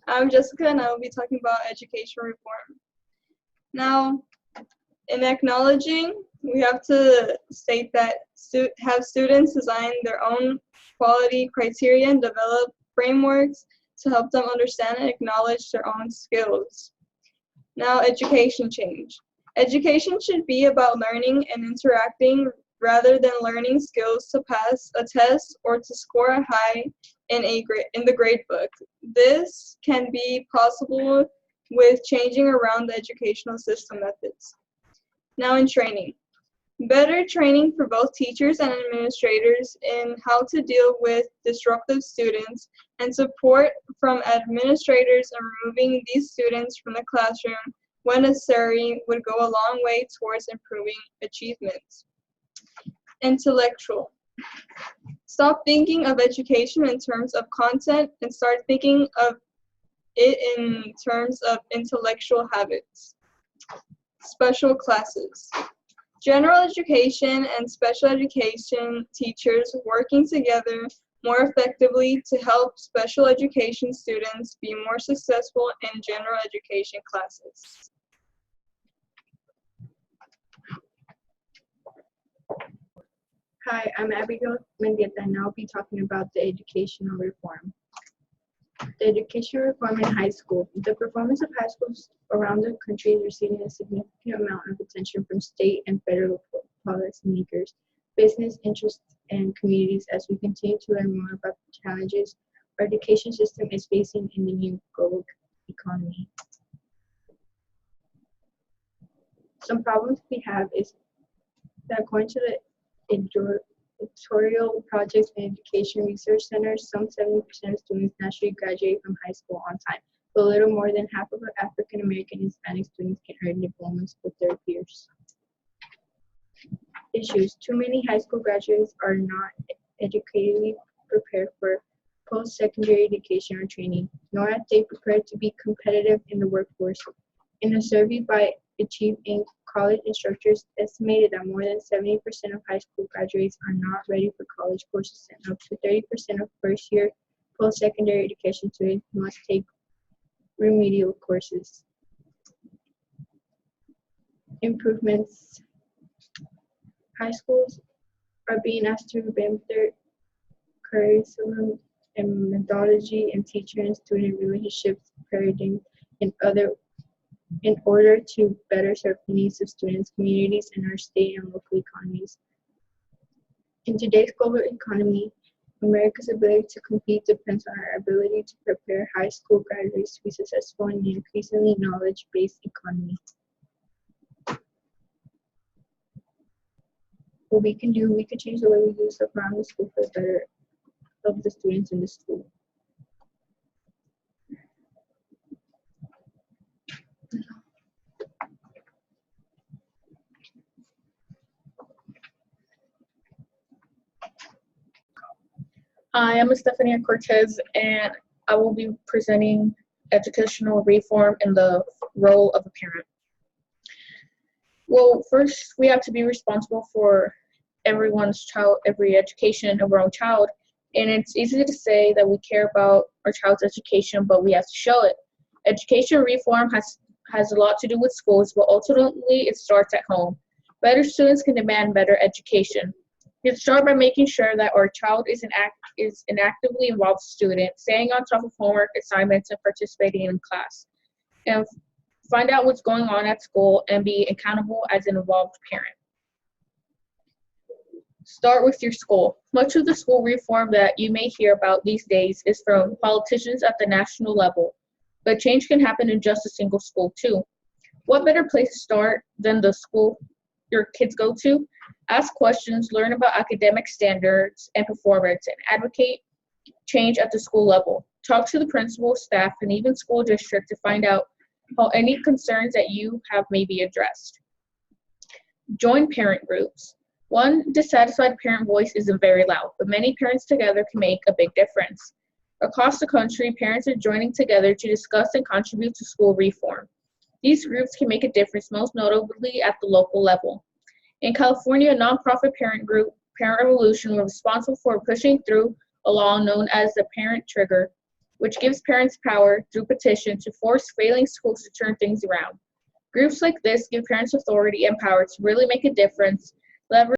I'm Jessica, and I will be talking about education reform. Now, in acknowledging, we have to state that have students design their own quality criteria and develop frameworks to help them understand and acknowledge their own skills. Now, education change. Education should be about learning and interacting rather than learning skills to pass a test or to score a high in the grade book. This can be possible with changing around the educational system methods. Now in training. Better training for both teachers and administrators in how to deal with disruptive students, and support from administrators in removing these students from the classroom when necessary would go a long way towards improving achievements. Intellectual. Stop thinking of education in terms of content and start thinking of it in terms of intellectual habits. Special classes. General education and special education teachers working together more effectively to help special education students be more successful in general education classes. Hi, I'm Abigail Mendieta, and I'll be talking about the educational reform. The education reform in high school. The performance of high schools around the country is receiving a significant amount of attention from state and federal policymakers, business interests, and communities as we continue to learn more about the challenges our education system is facing in the new global economy. Some problems we have is that according to the editorial projects and education research centers, some 70% of students nationally graduate from high school on time, but a little more than half of African American and Hispanic students can earn diplomas with their peers. Issues. Too many high school graduates are not educationally prepared for post-secondary education or training, nor are they prepared to be competitive in the workforce. In a survey by Achieve Inc., college instructors estimated that more than 70% of high school graduates are not ready for college courses, and up to 30% of first-year post-secondary education students must take remedial courses. Improvements. High schools are being asked to revamp their curriculum and methodology and teacher and student relationships paradigm in order to better serve the needs of students, communities, and our state and local economies. In today's global economy, America's ability to compete depends on our ability to prepare high school graduates to be successful in an increasingly knowledge-based economy. What we can do, we can change the way we do stuff around the school for the better of the students in the school. Hi, I'm Estefania Cortez, and I will be presenting educational reform and the role of a parent. Well, first, we have to be responsible for every education of our own child, and it's easy to say that we care about our child's education, but we have to show it. Education reform has a lot to do with schools, but ultimately it starts at home. Better students can demand better education. You can start by making sure that our child is an actively involved student, staying on top of homework, assignments, and participating in class. And find out what's going on at school and be accountable as an involved parent. Start with your school. Much of the school reform that you may hear about these days is from politicians at the national level, but change can happen in just a single school too. What better place to start than the school your kids go to? Ask questions, learn about academic standards and performance, and advocate change at the school level. Talk to the principal, staff, and even school district to find out how any concerns that you have may be addressed. Join parent groups. One dissatisfied parent voice isn't very loud, but many parents together can make a big difference. Across the country, parents are joining together to discuss and contribute to school reform. These groups can make a difference, most notably at the local level. In California, a nonprofit parent group, Parent Revolution, were responsible for pushing through a law known as the Parent Trigger. which gives parents power through petition to force failing schools to turn things around. Groups like this give parents authority and power to really make a difference, leverage